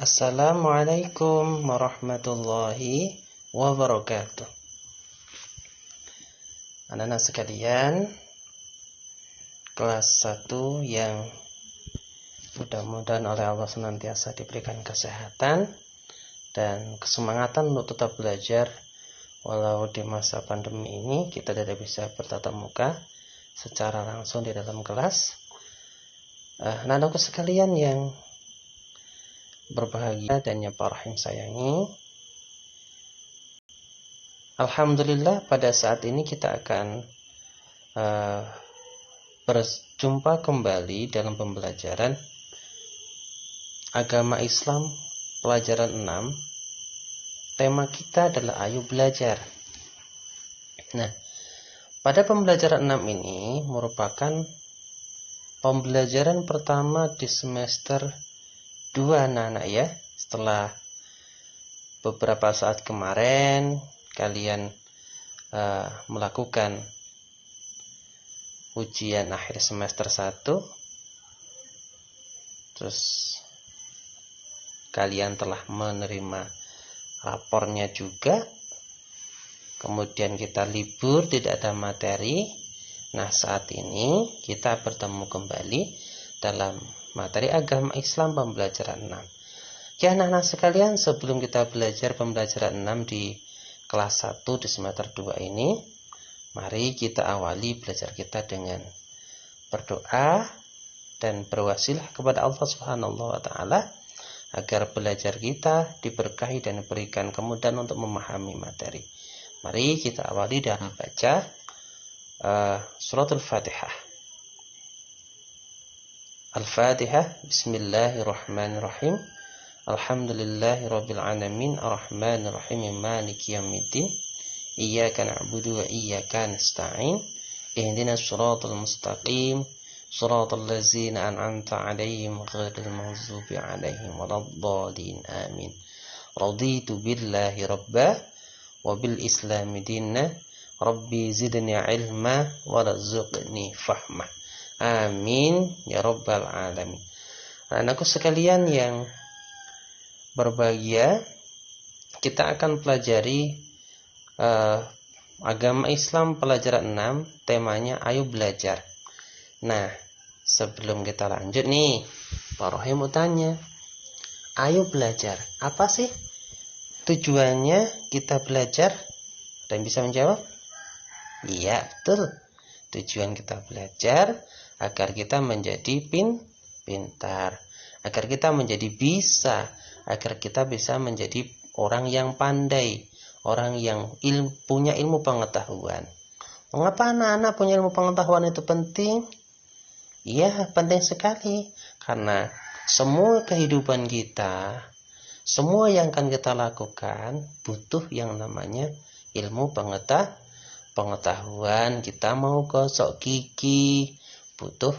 Assalamualaikum warahmatullahi wabarakatuh. Anak-anak sekalian, kelas 1 yang mudah-mudahan oleh Allah senantiasa diberikan kesehatan dan kesemangatan untuk tetap belajar walau di masa pandemi ini kita tidak bisa bertatap muka secara langsung di dalam kelas. Anak-anakku sekalian yang berbahagia dan yang Pak Rahim sayangi, alhamdulillah pada saat ini kita akan berjumpa kembali dalam pembelajaran agama Islam pelajaran 6. Tema kita adalah ayo belajar. Nah, pada pembelajaran 6 ini merupakan pembelajaran pertama di semester 2 anak-anak ya. Setelah beberapa saat kemarin kalian melakukan ujian akhir semester 1, terus kalian telah menerima rapornya juga, kemudian kita libur, tidak ada materi. Nah, saat ini kita bertemu kembali dalam materi agama Islam pembelajaran 6. Ya anak-anak sekalian, sebelum kita belajar pembelajaran 6 di kelas 1 di semester 2 ini, mari kita awali belajar kita dengan berdoa dan berwasilah kepada Allah Subhanahu wa taala agar belajar kita diberkahi dan diberikan kemudahan untuk memahami materi. Mari kita awali dengan membaca suratul Fatihah. Al-Fatihah. Bismillahirrahmanirrahim. Alhamdulillahirabbil alamin, arrahmanirrahim, maliki yaumiddin. Iyyaka na'budu wa iyyaka nasta'in. Ihdinas shiratal mustaqim, shiratal ladzina an'amta 'alaihim ghairil maghdubi 'alaihim waladdallin. Amin. Raditu billahi rabba wa bil islami dinna. Rabbi zidni ilma warzuqni fahma. Amin ya rabbal alamin. Anakku sekalian yang berbahagia, kita akan pelajari agama Islam pelajaran 6, temanya ayo belajar. Nah, sebelum kita lanjut nih, Pak Rohim mau tanya, ayo belajar, apa sih tujuannya kita belajar? Dan bisa menjawab? Iya, betul. Tujuan kita belajar agar kita menjadi pintar, agar kita menjadi bisa, agar kita bisa menjadi orang yang pandai, orang yang punya ilmu pengetahuan. Mengapa anak-anak punya ilmu pengetahuan itu penting? Iya, penting sekali. Karena semua kehidupan kita, semua yang akan kita lakukan butuh yang namanya ilmu pengetahuan. Kita mau gosok gigi, butuh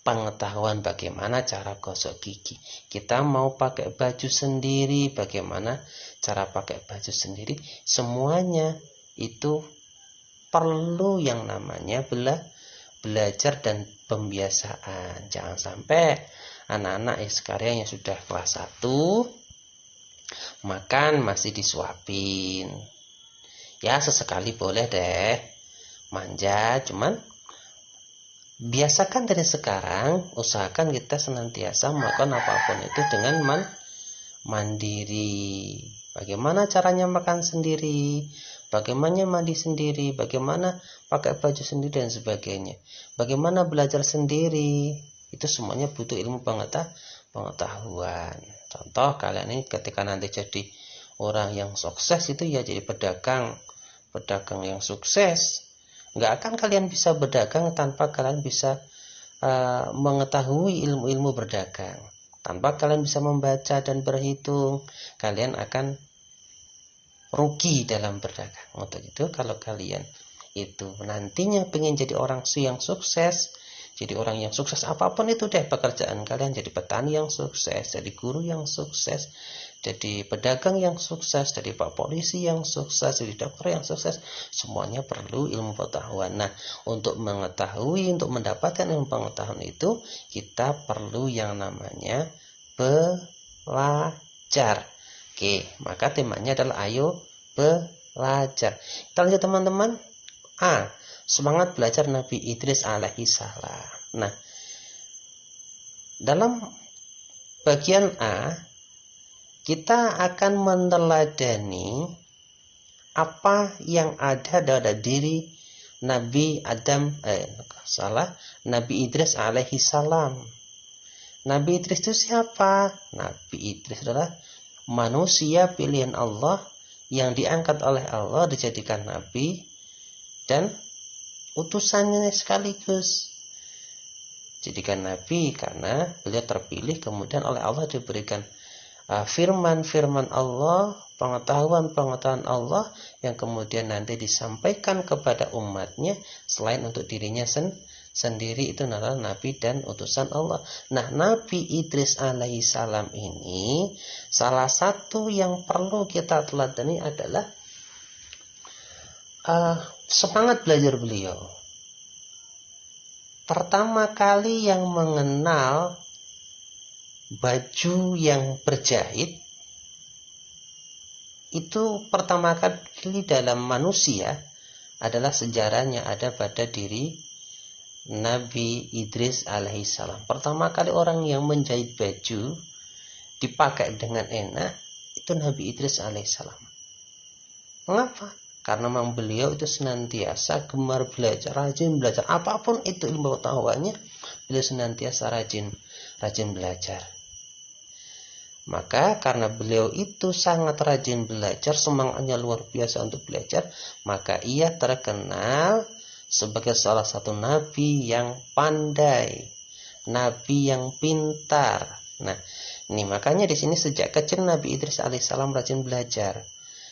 pengetahuan bagaimana cara gosok gigi. Kita mau pakai baju sendiri, bagaimana cara pakai baju sendiri. Semuanya itu perlu yang namanya belajar dan pembiasaan. Jangan sampai anak-anak sekarang yang sudah kelas 1 makan masih disuapin. Ya, sesekali boleh deh manja, cuman biasakan dari sekarang, usahakan kita senantiasa melakukan apapun itu dengan mandiri. Bagaimana caranya makan sendiri, bagaimana mandi sendiri, bagaimana pakai baju sendiri dan sebagainya. Bagaimana belajar sendiri, itu semuanya butuh ilmu pengetahuan. Contoh, kalian ini ketika nanti jadi orang yang sukses itu ya jadi pedagang yang sukses. Nggak akan kalian bisa berdagang tanpa kalian bisa mengetahui ilmu-ilmu berdagang. Tanpa kalian bisa membaca dan berhitung, kalian akan rugi dalam berdagang. Untuk itu kalau kalian itu nantinya pengen jadi orang yang sukses, jadi orang yang sukses apapun itu deh pekerjaan kalian, jadi petani yang sukses, jadi guru yang sukses, jadi pedagang yang sukses, jadi pak polisi yang sukses, jadi dokter yang sukses, semuanya perlu ilmu pengetahuan. Nah, untuk mengetahui, untuk mendapatkan ilmu pengetahuan itu, kita perlu yang namanya belajar. Oke, maka temanya adalah ayo belajar. Kita lanjut teman-teman. A. Semangat belajar Nabi Idris alaihi salam. Nah, dalam bagian A, kita akan meneladani apa yang ada dalam diri Nabi Nabi Idris alaihi salam. Nabi Idris itu siapa? Nabi Idris adalah manusia pilihan Allah yang diangkat oleh Allah, dijadikan nabi dan utusannya sekaligus. Jadikan nabi karena beliau terpilih, kemudian oleh Allah diberikan firman-firman Allah, pengetahuan-pengetahuan Allah yang kemudian nanti disampaikan kepada umatnya selain untuk dirinya sendiri. Itu adalah nabi dan utusan Allah. Nah, Nabi Idris alaihi salam ini salah satu yang perlu kita teladani adalah semangat belajar beliau. Pertama kali yang mengenal baju yang berjahit itu pertama kali dalam manusia adalah sejarahnya ada pada diri Nabi Idris alaihissalam. Pertama kali orang yang menjahit baju dipakai dengan enak itu Nabi Idris alaihissalam. Mengapa? Karena memang beliau itu senantiasa gemar belajar, rajin belajar. Apapun itu ilmu pengetahuannya, beliau senantiasa rajin belajar. Maka karena beliau itu sangat rajin belajar, semangatnya luar biasa untuk belajar, maka ia terkenal sebagai salah satu nabi yang pandai, nabi yang pintar. Nah, ini makanya di sini sejak kecil Nabi Idris alaihissalam rajin belajar.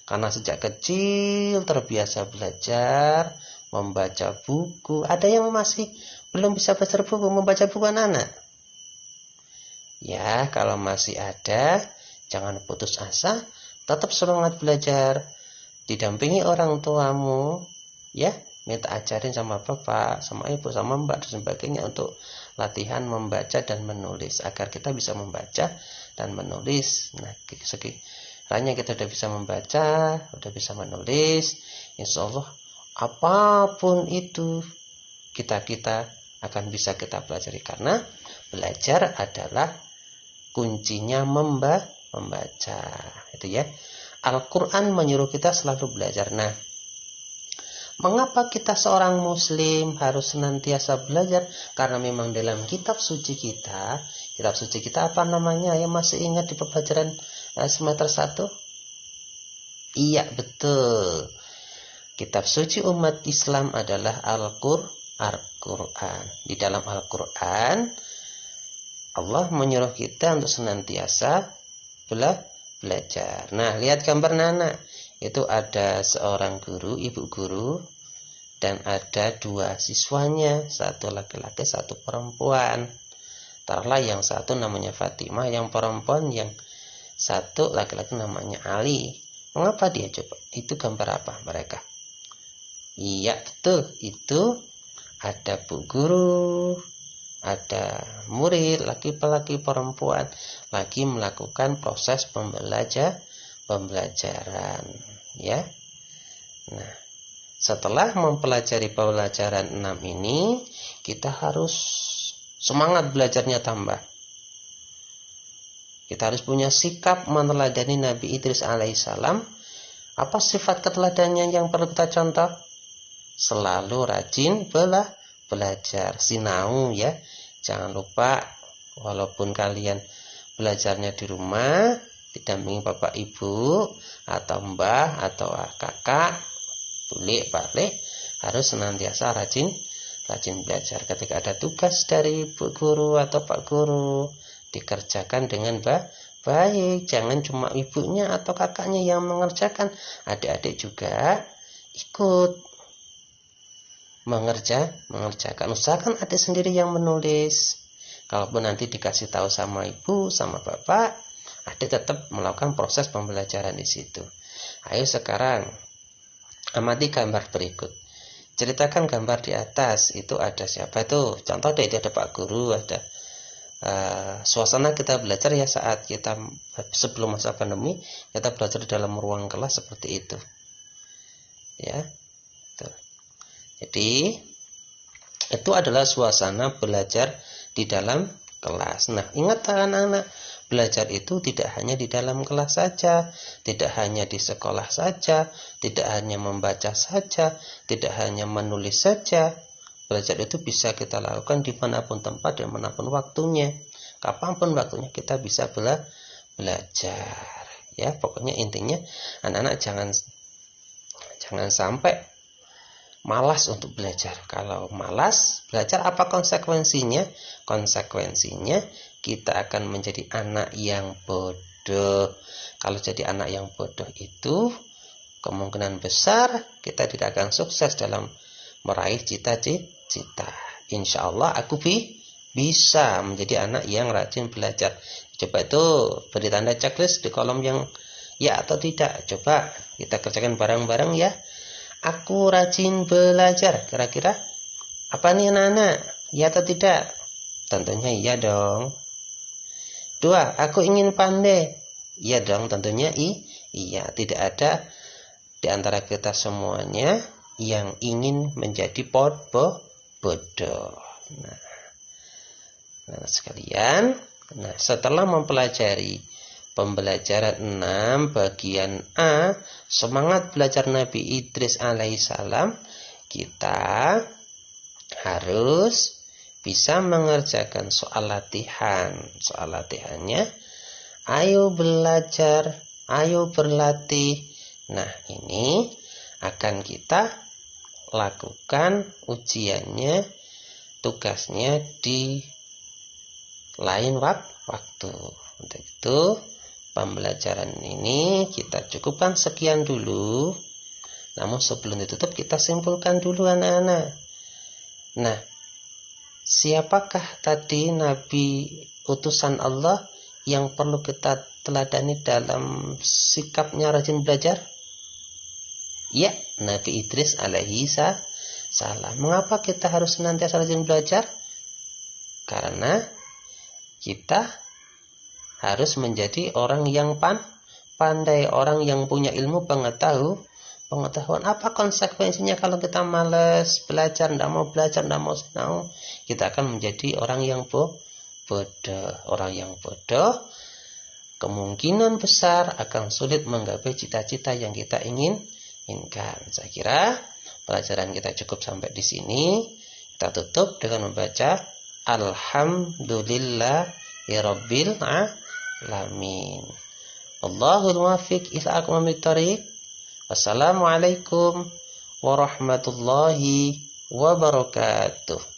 Karena sejak kecil terbiasa belajar, membaca buku. Ada yang masih belum bisa baca buku, membaca buku anak-anak. Ya, kalau masih ada, jangan putus asa, tetap semangat belajar. Didampingi orang tuamu, ya, minta ajarin sama bapak, sama ibu, sama mbak, dan sebagainya untuk latihan membaca dan menulis. Agar kita bisa membaca dan menulis. Nah, sekiranya kita udah bisa membaca, udah bisa menulis, insya Allah apapun itu kita akan bisa kita pelajari. Karena belajar adalah kuncinya membaca. Itu ya. Al-Quran menyuruh kita selalu belajar. Nah, mengapa kita seorang muslim harus senantiasa belajar? Karena memang dalam kitab suci kita apa namanya? Ya, masih ingat di pembelajaran semester 1? Iya, betul. Kitab suci umat Islam adalah Al-Quran. Di dalam Al-Quran Allah menyuruh kita untuk senantiasa belajar. Nah, lihat gambar Nana. Itu ada seorang guru, ibu guru, dan ada dua siswanya, satu laki-laki, satu perempuan. Taruhlah yang satu namanya Fatimah, yang perempuan yang satu laki-laki namanya Ali. Mengapa dia coba? Itu gambar apa mereka? Iya, betul. Itu ada bu guru, ada murid, laki-laki perempuan lagi melakukan proses pembelajaran, ya. Nah, setelah mempelajari pelajaran 6 ini, kita harus semangat belajarnya tambah. Kita harus punya sikap meneladani Nabi Idris alaihissalam. Apa sifat keteladanannya yang perlu kita contoh? Selalu rajin belajar, sinau ya. Jangan lupa, walaupun kalian belajarnya di rumah, didampingi bapak ibu atau mbah atau kakak, balik harus senantiasa rajin belajar. Ketika ada tugas dari bu guru atau pak guru, dikerjakan dengan baik. Jangan cuma ibunya atau kakaknya yang mengerjakan, adik-adik juga ikut mengerjakan. Usahakan adik sendiri yang menulis. Kalaupun nanti dikasih tahu sama ibu, sama bapak, adik tetap melakukan proses pembelajaran di situ. Ayo sekarang amati gambar berikut. Ceritakan gambar di atas itu ada siapa tuh? Contoh deh, itu ada pak guru, ada suasana kita belajar ya saat kita sebelum masa pandemi, kita belajar di dalam ruang kelas seperti itu. Ya. Tuh. Jadi itu adalah suasana belajar di dalam kelas. Nah, ingat anak-anak, belajar itu tidak hanya di dalam kelas saja, tidak hanya di sekolah saja, tidak hanya membaca saja, tidak hanya menulis saja. Belajar itu bisa kita lakukan dimanapun tempat dan manapun waktunya. Kapanpun waktunya kita bisa belajar. Ya, pokoknya intinya anak-anak jangan sampai malas untuk belajar. Kalau malas belajar, apa konsekuensinya? Konsekuensinya kita akan menjadi anak yang bodoh. Kalau jadi anak yang bodoh itu kemungkinan besar kita tidak akan sukses dalam meraih cita-cita. Insya Allah aku bisa menjadi anak yang rajin belajar. Coba itu beri tanda checklist di kolom yang ya atau tidak. Coba kita kerjakan bareng-bareng ya. Aku rajin belajar. Kira-kira apa nih anak-anak? Ya atau tidak? Tentunya iya dong. 2. Aku ingin pandai. Iya dong, tentunya iya. Tidak ada di antara kita semuanya yang ingin menjadi bodoh. Nah, sekalian, setelah mempelajari pembelajaran 6 bagian A, semangat belajar Nabi Idris alaihissalam, kita harus bisa mengerjakan soal latihan. Soal latihannya, ayo belajar, ayo berlatih. Nah, ini akan kita lakukan ujiannya, tugasnya di lain waktu. Untuk itu pembelajaran ini kita cukupkan sekian dulu. Namun sebelum ditutup kita simpulkan dulu anak-anak. Nah, siapakah tadi Nabi utusan Allah yang perlu kita teladani dalam sikapnya rajin belajar? Ya, Nabi Idris alaihi salam. Mengapa kita harus senantiasa rajin belajar? Karena kita harus menjadi orang yang pandai, orang yang punya ilmu pengetahuan. Apa konsekuensinya kalau kita malas belajar, tidak mau belajar, tidak mau senang? Kita akan menjadi orang yang bodoh. Orang yang bodoh kemungkinan besar akan sulit menggapai cita-cita yang kita inginkan. Saya kira pelajaran kita cukup sampai di sini. Kita tutup dengan membaca Alhamdulillahirabbil alamin. Allahul muwaffiq ila aqwamit thoriq. Wassalamualaikum warahmatullahi wabarakatuh.